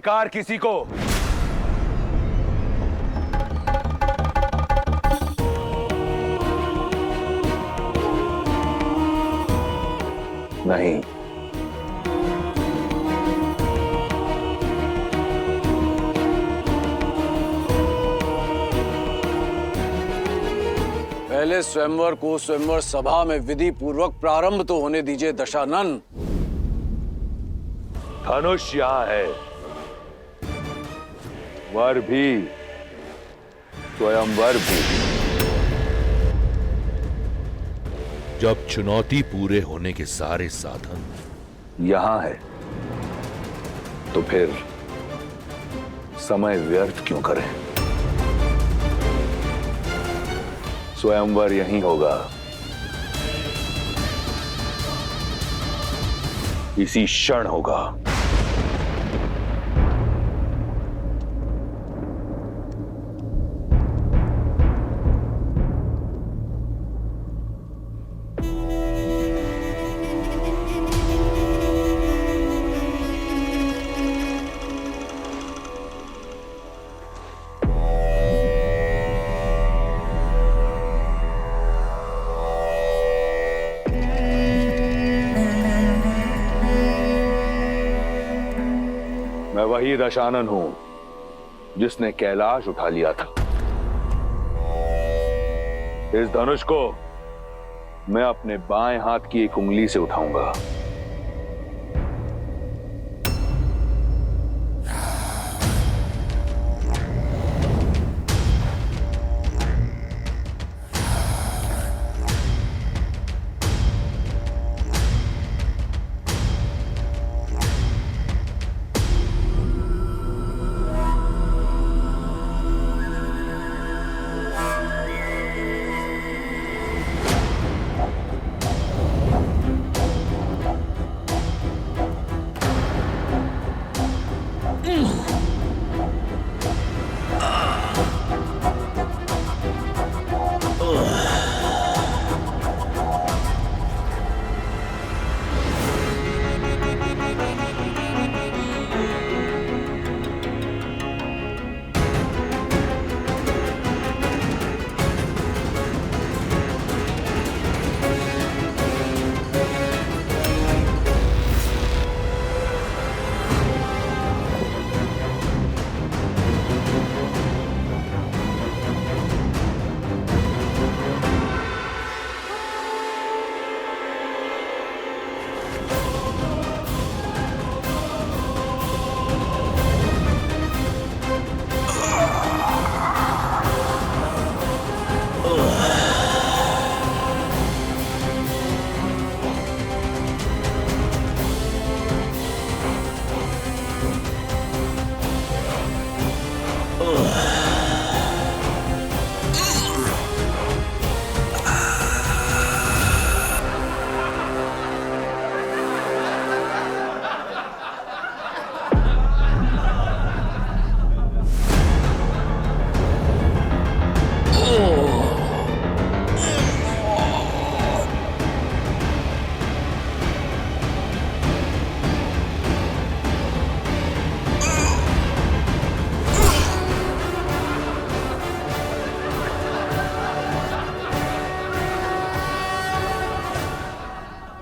Car किसी को नहीं। पहले स्वयंवर को स्वयंवर सभा में विधि पूर्वक प्रारंभ तो होने दीजिए दशानन। धनुष यहां है, वर भी, स्वयंवर भी। जब चुनौती पूरे होने के सारे साधन यहां है तो फिर समय व्यर्थ क्यों करें? स्वयंवर यहीं होगा, इसी क्षण होगा। मैं वही दशानन हूं जिसने कैलाश उठा लिया था। इस धनुष को मैं अपने बाएं हाथ की एक उंगली से उठाऊंगा।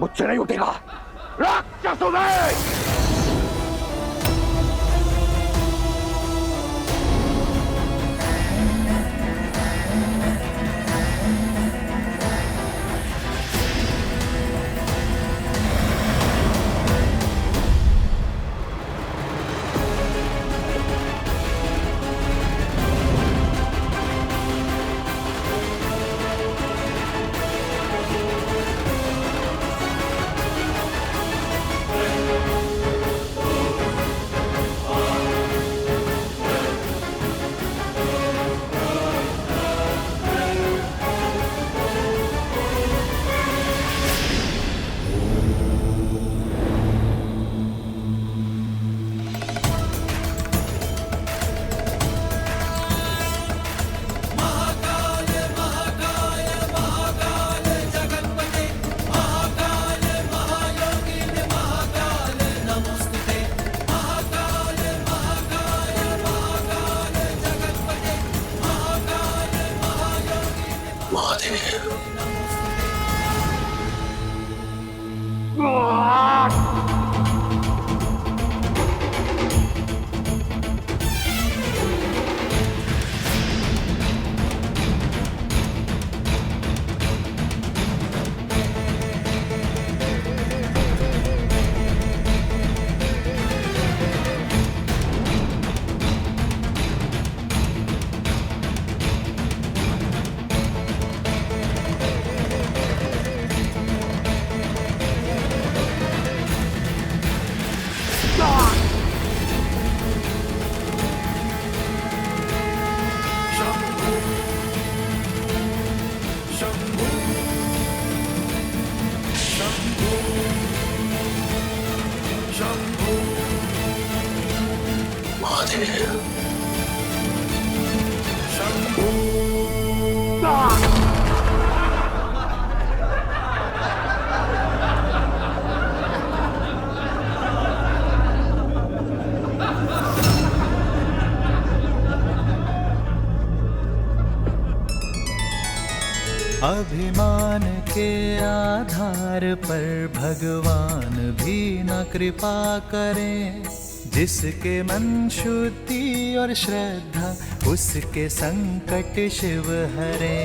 मुझसे नहीं उठेगा राक्षसों में। महादेव। अभिमान के आधार पर भगवान भी न कृपा करें। जिसके मन शुद्धि और श्रद्धा उसके संकट शिव हरे।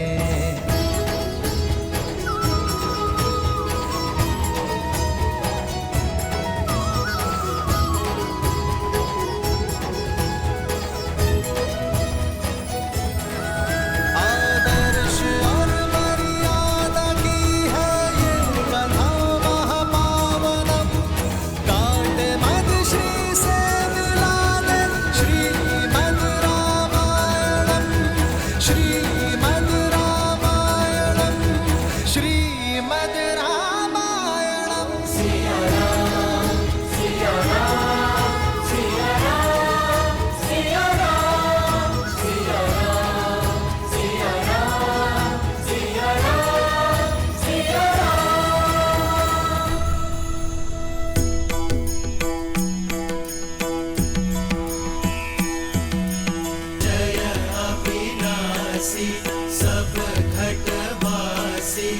सब घटवासी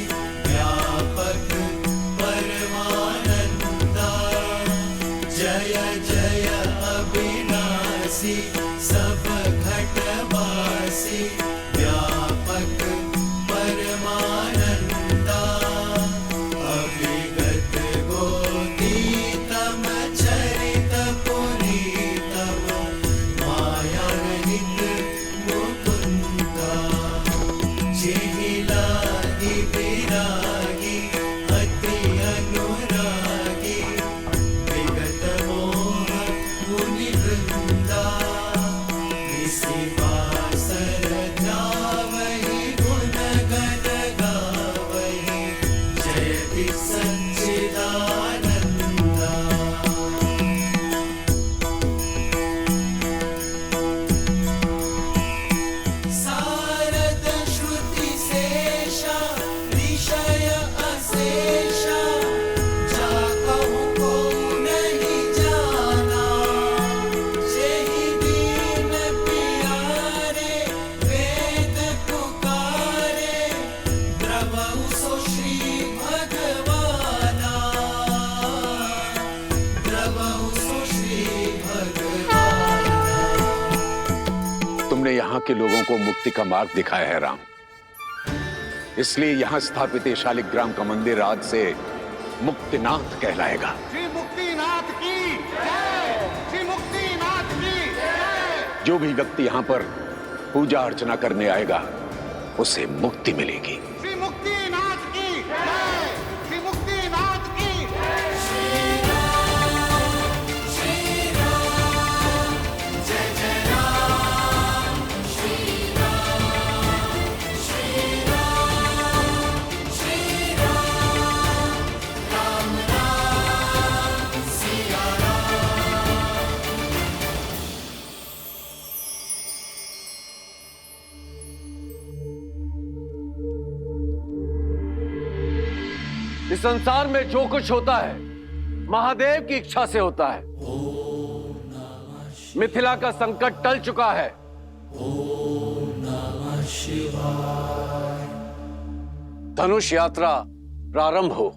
व्यापक परमानंदा। जय जय अविनाशी सब घटवासी व्यापक परमानंदा। अभिगत गोतीतम चरित पुरीतम माया रहित मुकुंदा। जिहिलागी विरागी अति अनुरागी विगत मोह मुनि वृंदा। इसी पासर ध्यावहि गुण गण गावहि जयति सच्चिदानंदा। सारद श्रुति शेषा ऋषय अशेषा जा कहूँ को नहीं जाना। जेहि दीन प्यारे वेद पुकारे द्रवहु सो श्री भगवाना। द्रवहु सो श्री भगवाना। तुमने यहाँ के लोगों को मुक्ति का मार्ग दिखाया है राम, इसलिए यहाँ स्थापित ये शालिग्राम का मंदिर आज से मुक्तिनाथ कहलाएगा। श्री मुक्तिनाथ की जय। श्री मुक्तिनाथ की जय। जो भी व्यक्ति यहाँ पर पूजा अर्चना करने आएगा उसे मुक्ति मिलेगी। श्री मुक्तिनाथ की जय। श्री मुक्तिनाथ की इस संसार में जो कुछ होता है महादेव की इच्छा से होता है। मिथिला का संकट टल चुका है। धनुष यात्रा प्रारंभ हो।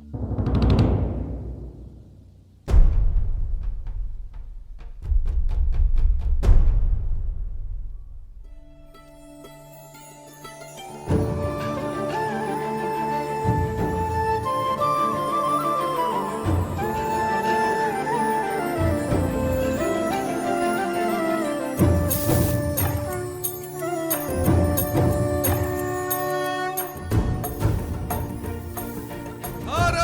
हर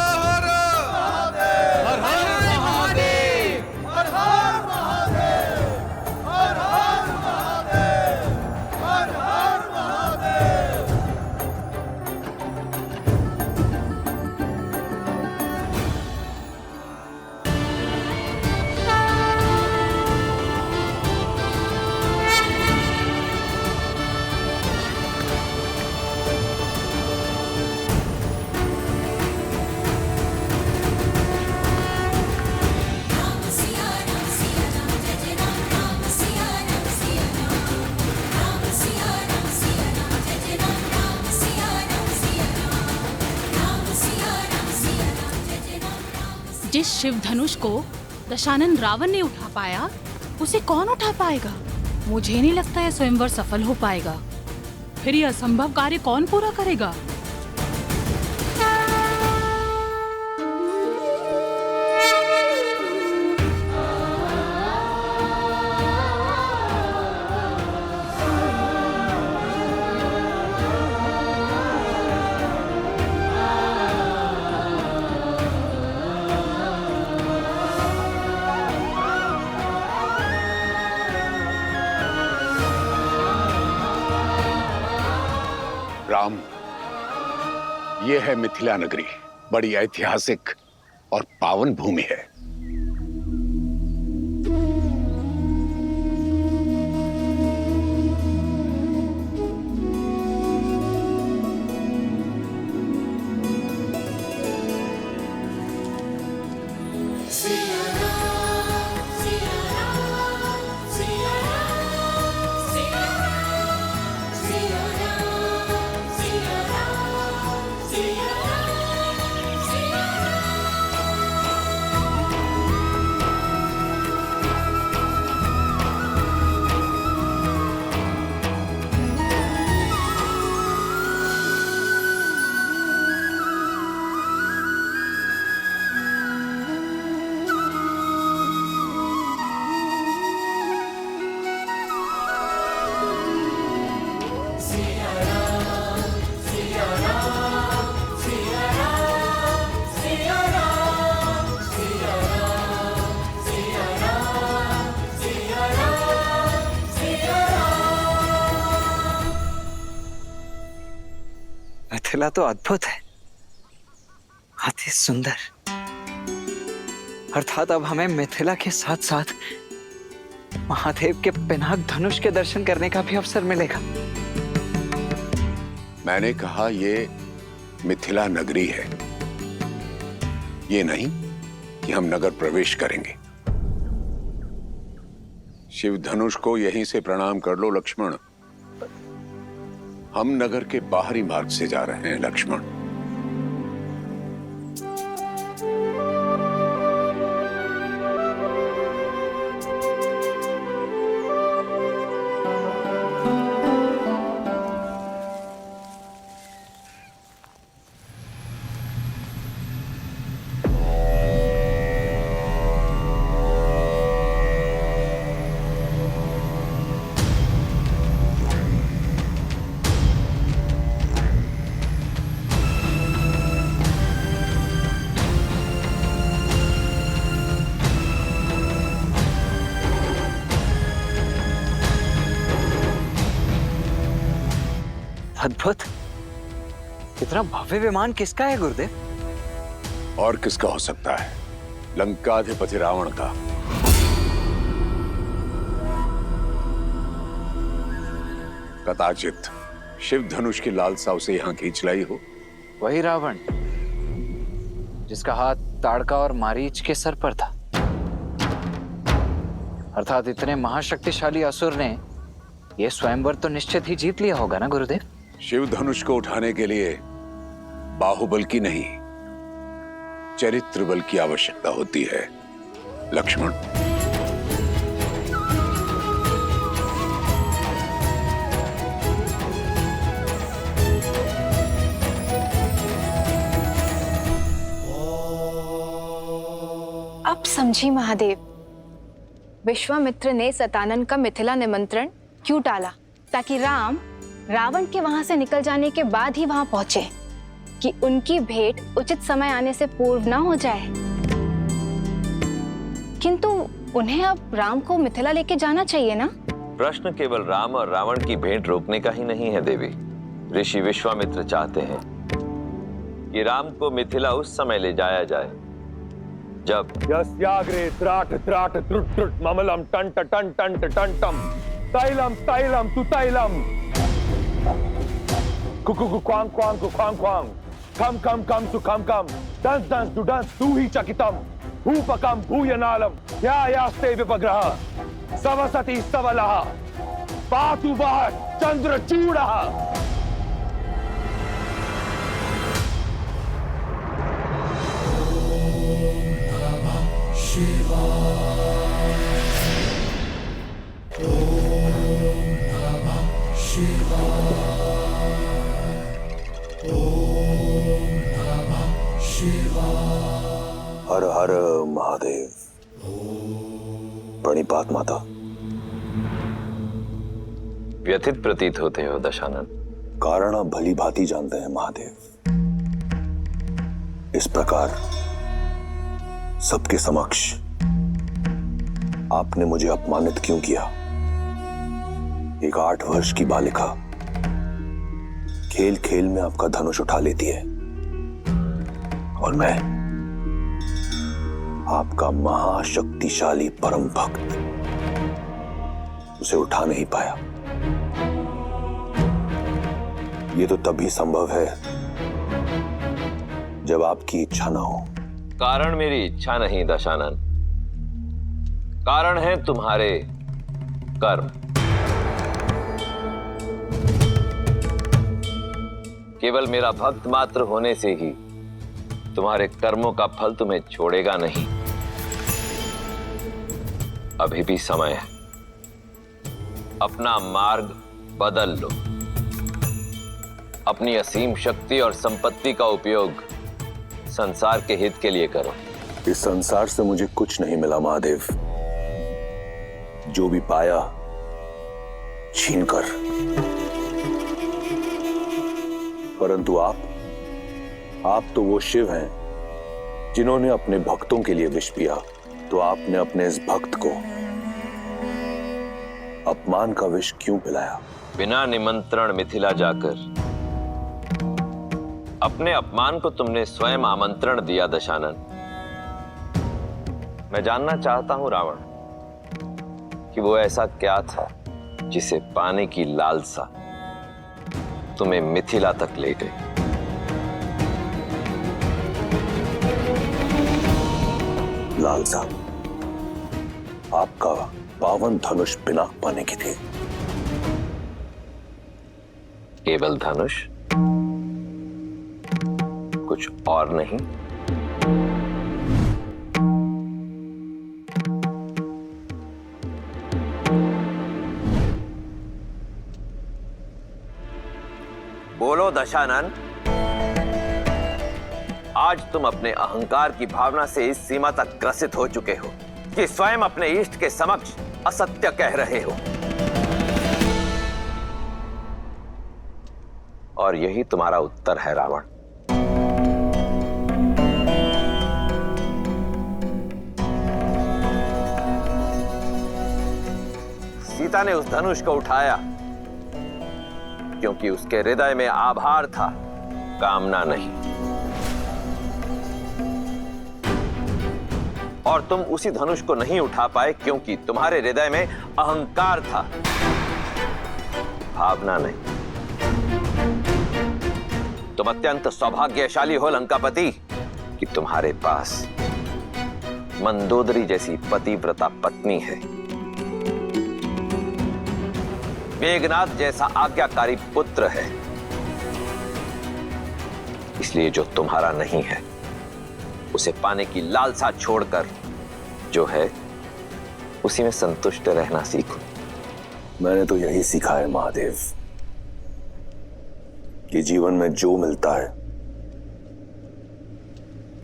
जिस शिव धनुष को दशानन रावण ने उठा पाया, उसे कौन उठा पाएगा? मुझे नहीं लगता यह स्वयंवर सफल हो पाएगा। फिर यह असंभव कार्य कौन पूरा करेगा? राम, ये है मिथिला नगरी। बड़ी ऐतिहासिक और पावन भूमि है। मिथिला तो अद्भुत है, अति सुंदर। अर्थात अब हमें मिथिला के साथ साथ महादेव के पिनाक धनुष के दर्शन करने का भी अवसर मिलेगा। मैंने कहा ये मिथिला नगरी है, ये नहीं कि हम नगर प्रवेश करेंगे। शिव धनुष को यहीं से प्रणाम कर लो लक्ष्मण। हम नगर के बाहरी मार्ग से जा रहे हैं लक्ष्मण। अद्भुत। इतना भव्य विमान किसका है गुरुदेव? और किसका हो सकता है? लंकाधिपति रावण का। कदाचित शिव धनुष की लालसा उसे यहां खींच लाई हो। वही रावण जिसका हाथ ताड़का और मारीच के सर पर था। अर्थात इतने महाशक्तिशाली असुर ने यह स्वयंवर तो निश्चित ही जीत लिया होगा ना गुरुदेव? शिव धनुष को उठाने के लिए बाहुबल की नहीं, चरित्र बल की आवश्यकता होती है लक्ष्मण। अब समझी महादेव, विश्वामित्र ने सतानन का मिथिला निमंत्रण क्यों टाला? ताकि राम रावण के वहां से निकल जाने के बाद ही वहां पहुंचे, कि उनकी भेंट उचित समय आने से पूर्व ना हो जाए। किंतु उन्हें अब राम को मिथिला लेके जाना चाहिए ना? प्रश्न केवल राम और रावण की भेंट रोकने का ही नहीं है देवी। ऋषि विश्वामित्र चाहते हैं कि राम को मिथिला उस समय ले जाया जाए जब यस्याग्रे त्राट त्राट त्रुट त्रुट ममलम टंट टंट टंट टंटम तैलम तैलम तु तैलम Kuku Quang Quang Quang Quang कम कम कम तु कम कम दंस दंस तु दंस तू ही चकितम भूपकम भूयनालम यास्ते विपग्रह सवसति सवलः पातु वः चंद्रचूडः। हर हर महादेव। प्रणिपात माता। व्यथित प्रतीत होते हो दशानन। कारण आप भली भांति जानते हैं महादेव। इस प्रकार सबके समक्ष आपने मुझे अपमानित क्यों किया? एक 8 वर्ष की बालिका खेल खेल में आपका धनुष उठा लेती है और मैं आपका महाशक्तिशाली परम भक्त उसे उठा नहीं पाया। ये तो तभी संभव है जब आपकी इच्छा ना हो। कारण मेरी इच्छा नहीं दशानन, कारण है तुम्हारे कर्म। केवल मेरा भक्त मात्र होने से ही तुम्हारे कर्मों का फल तुम्हें छोड़ेगा नहीं। अभी भी समय है, अपना मार्ग बदल लो। अपनी असीम शक्ति और संपत्ति का उपयोग संसार के हित के लिए करो। इस संसार से मुझे कुछ नहीं मिला महादेव। जो भी पाया छीनकर। परंतु आप तो वो शिव हैं जिन्होंने अपने भक्तों के लिए विष पिया। तो आपने अपने इस भक्त को अपमान का विष क्यों पिलाया? बिना निमंत्रण मिथिला जाकर अपने अपमान को तुमने स्वयं आमंत्रण दिया दशानन। मैं जानना चाहता हूं रावण कि वो ऐसा क्या था जिसे पाने की लालसा तुम्हें मिथिला तक ले गई। लालसा आपका पावन धनुष पिनाक पाने की थी। केवल धनुष, कुछ और नहीं? बोलो दशानन, आज तुम अपने अहंकार की भावना से इस सीमा तक ग्रसित हो चुके हो कि स्वयं अपने इष्ट के समक्ष असत्य कह रहे हो। और यही तुम्हारा उत्तर है रावण। सीता ने उस धनुष को उठाया क्योंकि उसके हृदय में आभार था, कामना नहीं। और तुम उसी धनुष को नहीं उठा पाए क्योंकि तुम्हारे हृदय में अहंकार था, भावना नहीं। तुम अत्यंत सौभाग्यशाली हो लंकापति कि तुम्हारे पास मंदोदरी जैसी पतिव्रता पत्नी है, मेघनाद जैसा आज्ञाकारी पुत्र है। इसलिए जो तुम्हारा नहीं है उसे पाने की लालसा छोड़कर जो है उसी में संतुष्ट रहना सीखो। मैंने तो यही सीखा है महादेव कि जीवन में जो मिलता है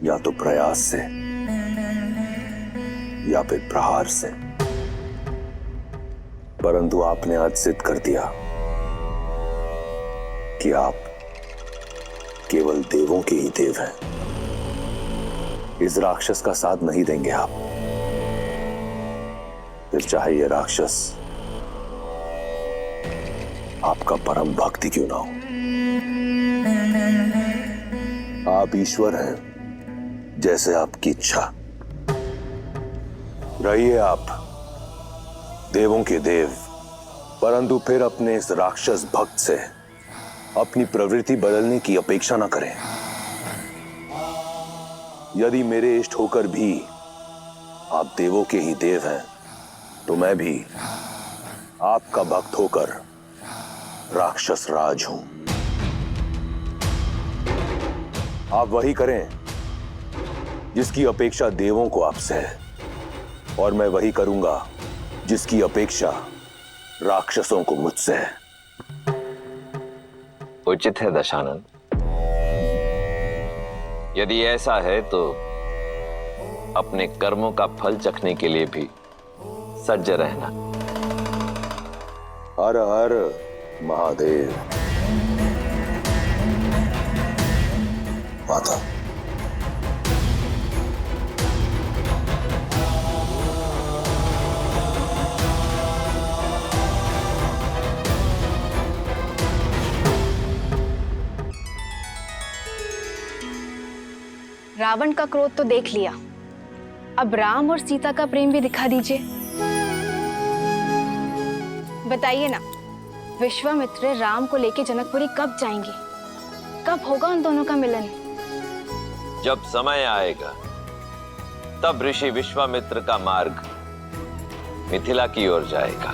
या तो प्रयास से या फिर प्रहार से। परंतु आपने आज सिद्ध कर दिया कि आप केवल देवों के ही देव हैं। इस राक्षस का साथ नहीं देंगे आप, फिर चाहे ये राक्षस आपका परम भक्ति क्यों ना हो। आप ईश्वर हैं, जैसे आपकी इच्छा। रहिए आप देवों के देव, परंतु फिर अपने इस राक्षस भक्त से अपनी प्रवृत्ति बदलने की अपेक्षा न करें। यदि मेरे इष्ट होकर भी आप देवों के ही देव हैं, तो मैं भी आपका भक्त होकर राक्षस राज हूं। आप वही करें जिसकी अपेक्षा देवों को आपसे है। और मैं वही करूंगा जिसकी अपेक्षा राक्षसों को मुझसे है। उचित है दशानन। यदि ऐसा है तो अपने कर्मों का फल चखने के लिए भी सज्ज रहना। हर हर महादेव। माता रावण का क्रोध तो देख लिया, अब राम और सीता का प्रेम भी दिखा दीजिए। बताइए ना, विश्वामित्र राम को लेके जनकपुरी कब जाएंगे? कब होगा उन दोनों का मिलन? जब समय आएगा तब ऋषि विश्वामित्र का मार्ग मिथिला की ओर जाएगा।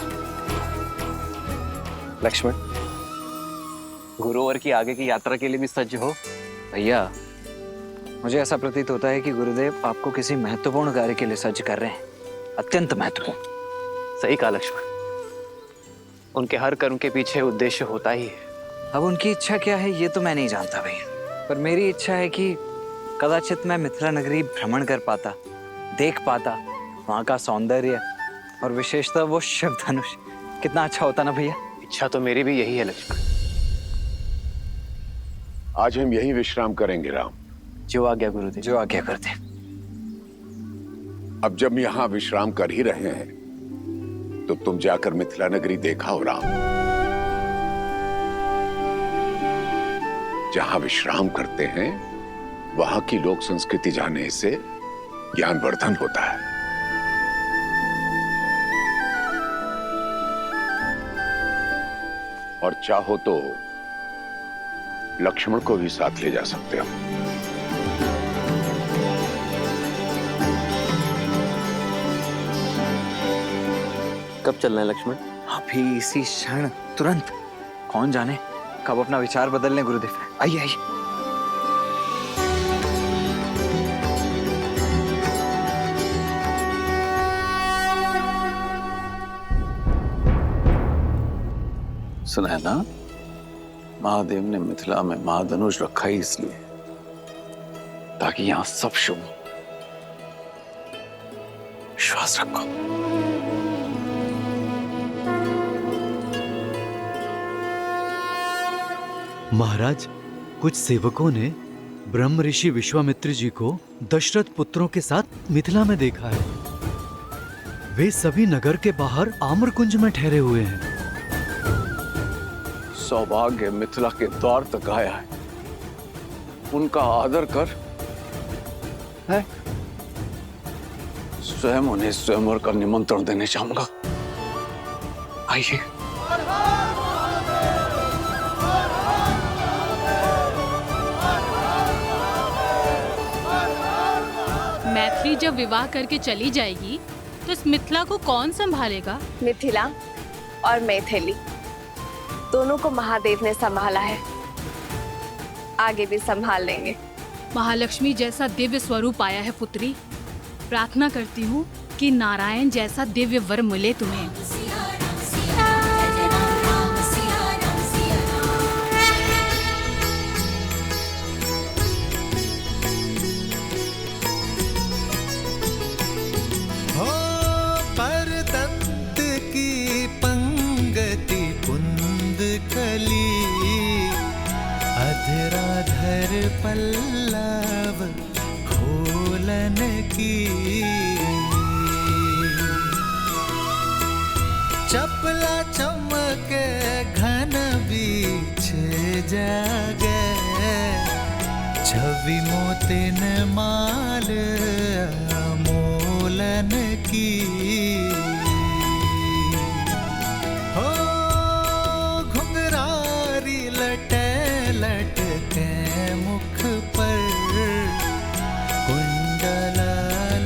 लक्ष्मण, गुरुवर की आगे की यात्रा के लिए भी सज्ज हो। भैया, मुझे ऐसा प्रतीत होता है कि गुरुदेव आपको किसी महत्वपूर्ण कार्य के लिए सज्ज कर रहे हैं, अत्यंत महत्वपूर्ण। सही कहा लक्ष्मण, उनके हर कर्म के पीछे उद्देश्य होता ही है। अब उनकी इच्छा क्या है ये तो मैं नहीं जानता भैया, पर मेरी इच्छा है कि कदाचित मैं मिथिला नगरी भ्रमण कर पाता, देख पाता वहाँ का सौंदर्य और विशेषतः वो शिव धनुष। कितना अच्छा होता ना भैया। इच्छा तो मेरी भी यही है लक्ष्मण। आज हम यहीं विश्राम करेंगे राम। जो आज्ञा गुरुदेव। जो आज्ञा करते। अब जब यहाँ विश्राम कर ही रहे हैं तो तुम जाकर मिथिला नगरी देखा राम। जहां विश्राम करते हैं वहां की लोक संस्कृति जानने से ज्ञानवर्धन होता है। और चाहो तो लक्ष्मण को भी साथ ले जा सकते हो। कब चलना है लक्ष्मण? अभी इसी क्षण, तुरंत। कौन जाने कब अपना विचार बदल लें गुरुदेव। आइए आइए। सुना है ना, महादेव ने मिथिला में महाधनुष रखा ही इसलिए ताकि यहां सब शुभ हो। विश्वास रखो। महाराज, कुछ सेवकों ने ब्रह्म ऋषि विश्वामित्र जी को दशरथ पुत्रों के साथ मिथिला में देखा है। वे सभी नगर के बाहर आम्रकुंज में ठहरे हुए हैं। सौभाग्य मिथिला के द्वार तक आया है, उनका आदर कर। है स्वयं उन्हें स्वयंवर का निमंत्रण देने चाहूंगा। आइए। मैथिली जब विवाह करके चली जाएगी तो इस मिथिला को कौन संभालेगा? मिथिला और मैथिली दोनों को महादेव ने संभाला है, आगे भी संभाल लेंगे। महालक्ष्मी जैसा दिव्य स्वरूप आया है पुत्री। प्रार्थना करती हूँ कि नारायण जैसा दिव्य वर मिले तुम्हें। परतंत की पंगति पुंद कली, अधराधर पल्लव खोलन की। चपला चमके घन बीच जागे, छवि मोतिन माल मोलन की। हो घुंघरारी लटे लटके मुख पर, कुंडल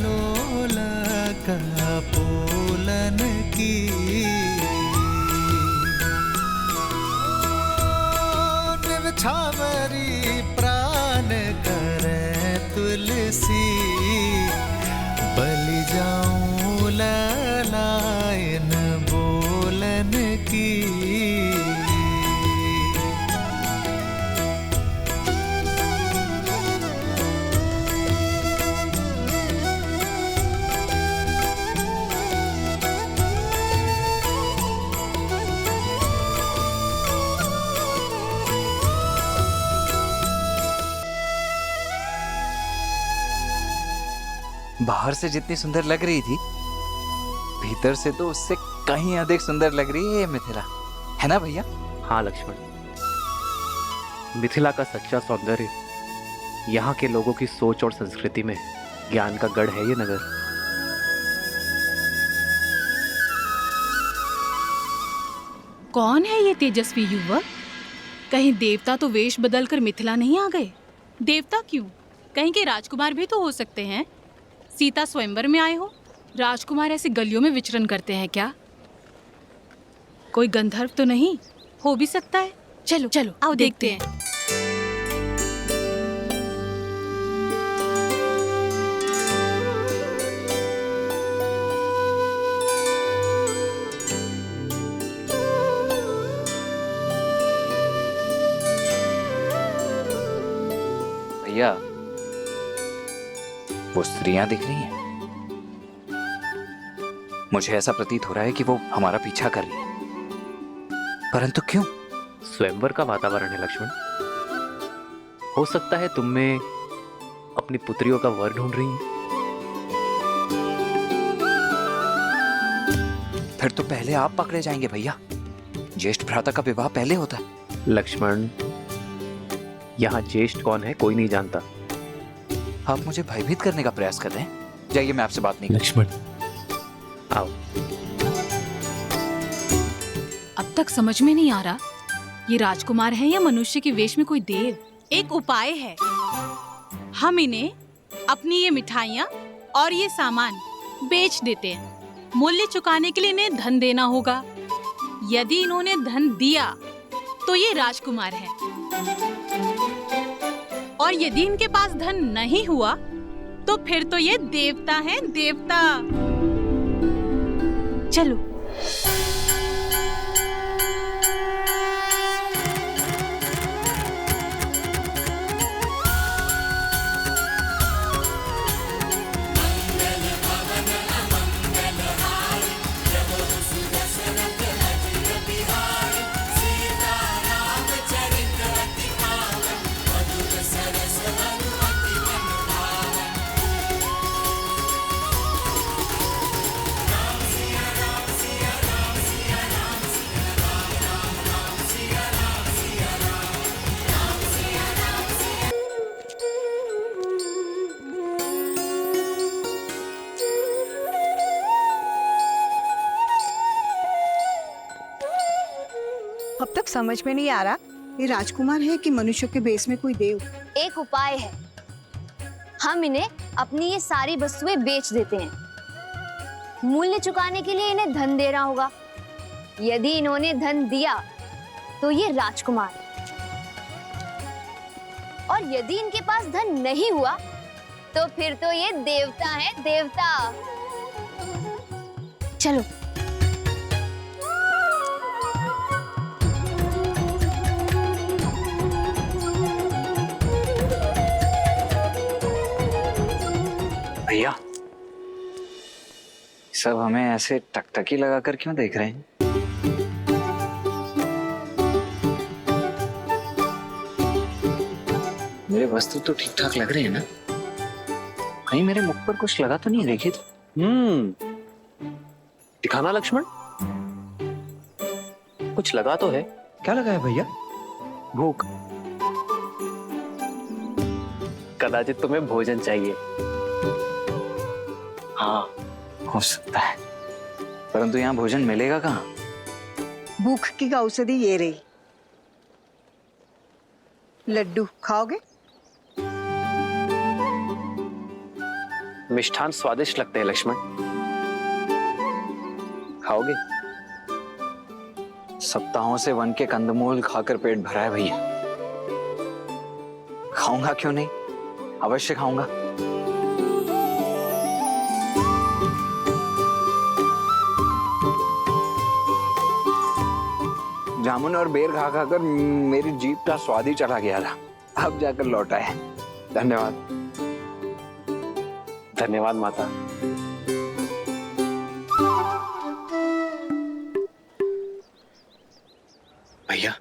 लोला का पोलन की। निवछावरी प्राण करे तुलसी, बलि जाऊं बाहर से जितनी सुंदर लग रही थी, भीतर से तो उससे कहीं अधिक सुंदर लग रही है ये मिथिला, है ना भैया? हाँ लक्ष्मण, मिथिला का सच्चा सौंदर्य यहाँ के लोगों की सोच और संस्कृति में ज्ञान का गढ़ है ये नगर। कौन है ये तेजस्वी युवक? कहीं देवता तो वेश बदलकर मिथिला नहीं आ गए? देवता क्यों, कहीं के राजकुमार भी तो हो सकते हैं। सीता स्वयंवर में आए हो, राजकुमार ऐसे गलियों में विचरण करते हैं क्या? कोई गंधर्व तो नहीं हो भी सकता है। चलो चलो आओ देखते हैं। भैया, वो स्त्रियां दिख रही हैं। मुझे ऐसा प्रतीत हो रहा है कि वो हमारा पीछा कर रही है, परंतु क्यों? स्वयंवर का वातावरण है लक्ष्मण। हो सकता है तुम में अपनी पुत्रियों का वर ढूंढ रही हैं। फिर तो पहले आप पकड़े जाएंगे भैया। ज्येष्ठ भ्राता का विवाह पहले होता है। लक्ष्मण, यहाँ ज्येष्ठ कौन है कोई नहीं जानता। आप मुझे भयभीत करने का प्रयास कर रहे हैं। जाइए, मैं आपसे बात नहीं। लक्ष्मण आओ। अब तक समझ में नहीं आ रहा ये राजकुमार है या मनुष्य के वेश में कोई देव। एक उपाय है, हम इन्हें अपनी ये मिठाइयाँ और ये सामान बेच देते हैं। मूल्य चुकाने के लिए इन्हें धन देना होगा। यदि इन्होंने धन दिया तो ये राजकुमार है, और यदि इनके पास धन नहीं हुआ तो फिर तो ये देवता है, देवता। चलो। अब तक समझ में नहीं आ रहा ये राजकुमार है कि मनुष्य के बेस में कोई देव। एक उपाय है, हम इन्हें अपनी ये सारी वस्तुएं बेच देते हैं। मूल्य चुकाने के लिए इन्हें धन देना होगा। यदि इन्होंने धन दिया तो ये राजकुमार, और यदि इनके पास धन नहीं हुआ तो फिर तो ये देवता है, देवता। चलो। भैया, सब हमें ऐसे टकटकी लगाकर क्यों देख रहे हैं? मेरे वस्त्र तो ठीक ठाक लग रहे हैं ना? कहीं मेरे मुख पर कुछ लगा तो नहीं? देखिए तो। दिखाना लक्ष्मण, कुछ लगा तो है। क्या लगा है भैया? भूख। कदाचित तुम्हें भोजन चाहिए। हाँ, हो सकता है, परंतु यहाँ भोजन मिलेगा कहाँ? भूख की औषधि ये रही। लड्डू खाओगे? मिष्ठान स्वादिष्ट लगते हैं लक्ष्मण, खाओगे? सप्ताहों से वन के कंदमूल खाकर पेट भरा है भैया। खाऊंगा क्यों नहीं, अवश्य खाऊंगा। जामुन और बेर खा खाकर मेरी जीभ का स्वाद ही चला गया था, अब जाकर लौटा है। धन्यवाद। धन्यवाद माता। भैया,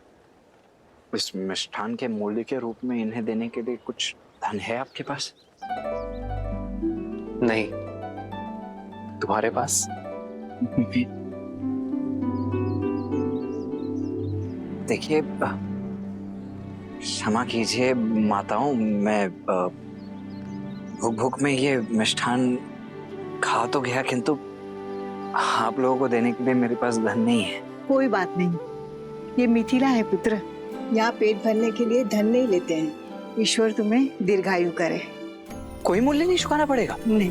इस मिष्ठान के मूल्य के रूप में इन्हें देने के लिए कुछ धन है आपके पास? नहीं, तुम्हारे पास? देखिए, क्षमा कीजिए माताओं, मैं भूख भूख में ये मिष्ठान खा तो गया, किंतु आप लोगों को देने के लिए मेरे पास धन नहीं है। कोई बात नहीं, ये मिथिला है पुत्र, यहाँ पेट भरने के लिए धन नहीं लेते हैं। ईश्वर तुम्हें दीर्घायु करे। कोई मूल्य नहीं चुकाना पड़ेगा? नहीं।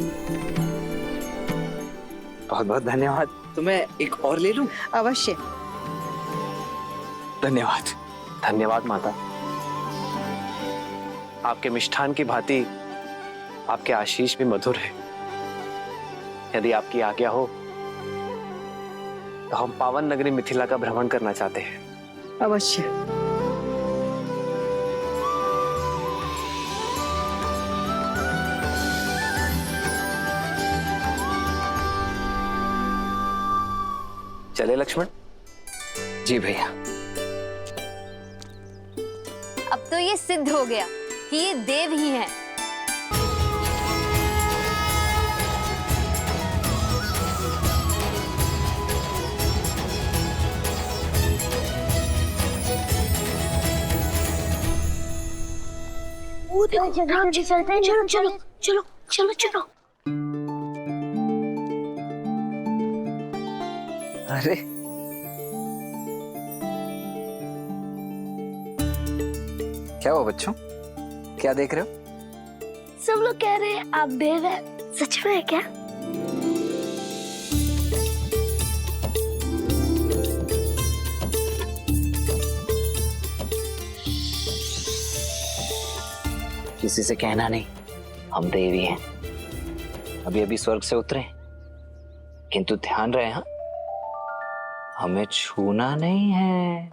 बहुत बहुत धन्यवाद। तो मैं एक और ले लूं? अवश्य। धन्यवाद। धन्यवाद माता। आपके मिष्ठान की भांति आपके आशीष भी मधुर है। यदि आपकी आज्ञा हो तो हम पावन नगरी मिथिला का भ्रमण करना चाहते हैं। अवश्य। चले लक्ष्मण? जी भैया। अब तो ये सिद्ध हो गया कि ये देव ही हैं। राम जी चलते हैं, चलो चलो चलो चलो चलो। अरे क्या हुआ बच्चों, क्या देख रहे हो? सब लोग कह रहे हैं आप देव हैं, सच में है क्या? किसी से कहना नहीं, हम देवी हैं। अभी अभी स्वर्ग से उतरे, किंतु ध्यान रहे, हाँ, हमें छूना नहीं है,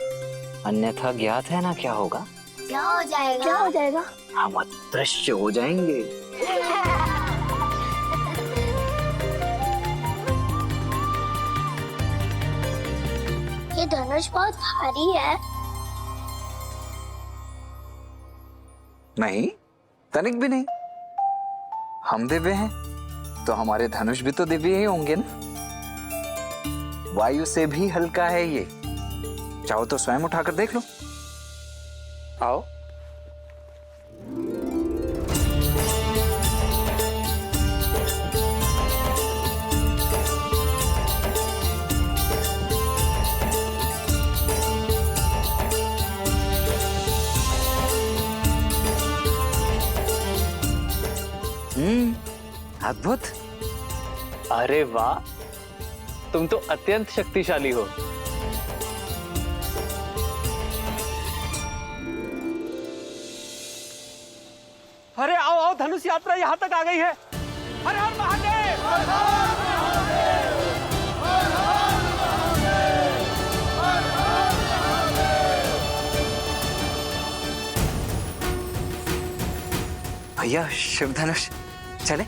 अन्यथा ज्ञात है ना क्या होगा? क्या हो जाएगा? क्या हो जाएगा? हम अदृश्य हो जाएंगे। ये धनुष बहुत भारी है। नहीं, तनिक भी नहीं। हम दिव्य हैं तो हमारे धनुष भी तो दिव्य ही होंगे ना। वायु से भी हल्का है ये, चाहो तो स्वयं उठाकर देख लो। आओ। अद्भुत। अरे वाह, तुम तो अत्यंत शक्तिशाली हो। अरे आओ आओ, धनुष यात्रा यहाँ तक आ गई है। हर हर महादेव, हर हर महादेव, हर हर महादेव, हर हर महादेव। भैया शिव धनुष, चले।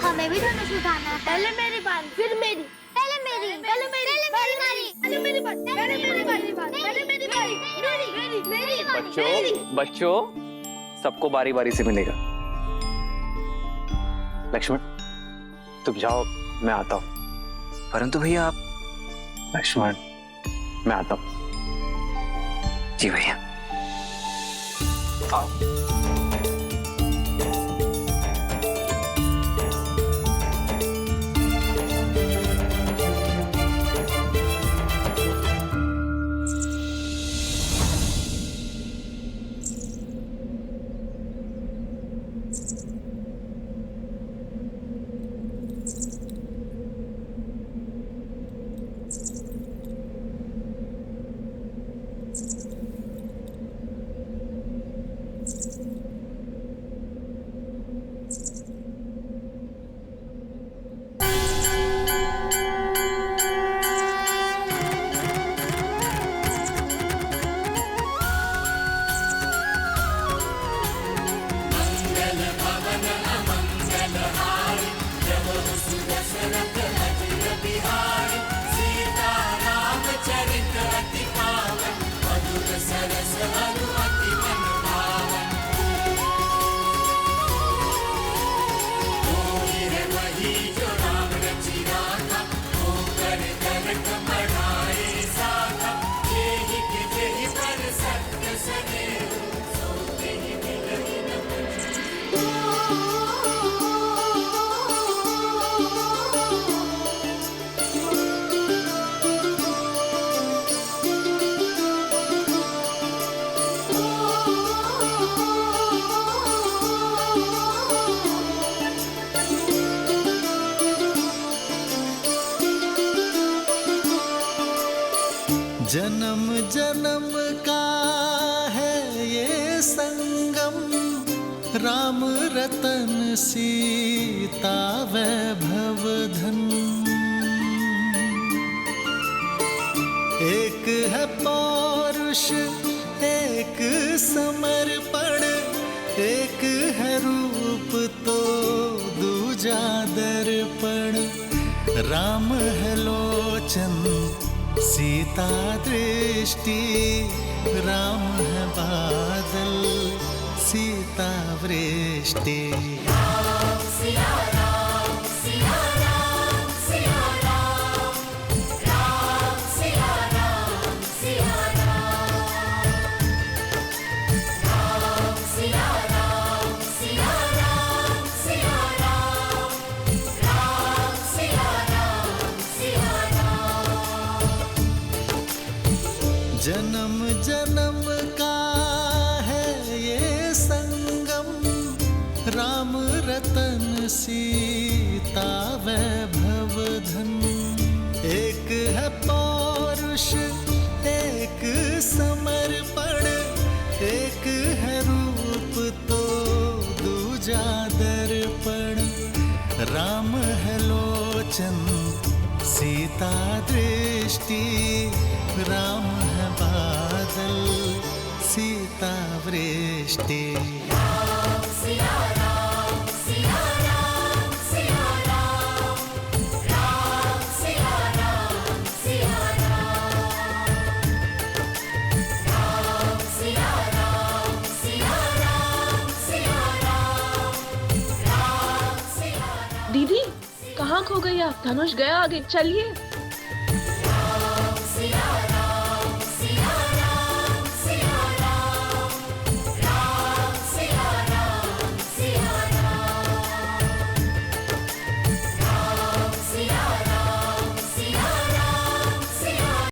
हमें भी धनुष उठाना है। पहले मेरी बारी, फिर मेरी, पहले मेरी, पहले मेरी, पहले मेरी, पहले मेरी बारी, पहले मेरी बारी, पहले मेरी बारी, मेरी, मेरी बच्चों बच्चों, सबको बारी बारी से मिलेगा। लक्ष्मण तुम जाओ, मैं आता हूं। परंतु भैया आप। लक्ष्मण मैं आता हूं। जी भैया। आओ। जन्म जन्म का है ये संगम, राम रतन सीता वैभव धन। एक है पौरुष एक समर्पण, एक है रूप तो दूजा दर्पण। राम है लोचन सीता दृष्टि, राम है बादल सीता वृष्टि। सिया राम सिया राम सिया राम, राम सिया राम सिया राम, राम सिया राम सिया राम सिया राम, राम सिया राम सिया राम। जन्म जन्म का है ये संगम, राम रतन सीता वैभव धन। एक है पौरुष एक समर्पण, एक है रूप तो दूजा दर्पण। राम है लोचन सीता दृष्टि, राम है बादल सीता वृष्टि। राम सिया राम सिया राम सिया राम, राम सिया राम सिया राम, राम सिया राम सिया राम सिया राम, राम सिया राम। दीदी कहाँ खो गई आप? धनुष गया आगे, चलिए। राम सिया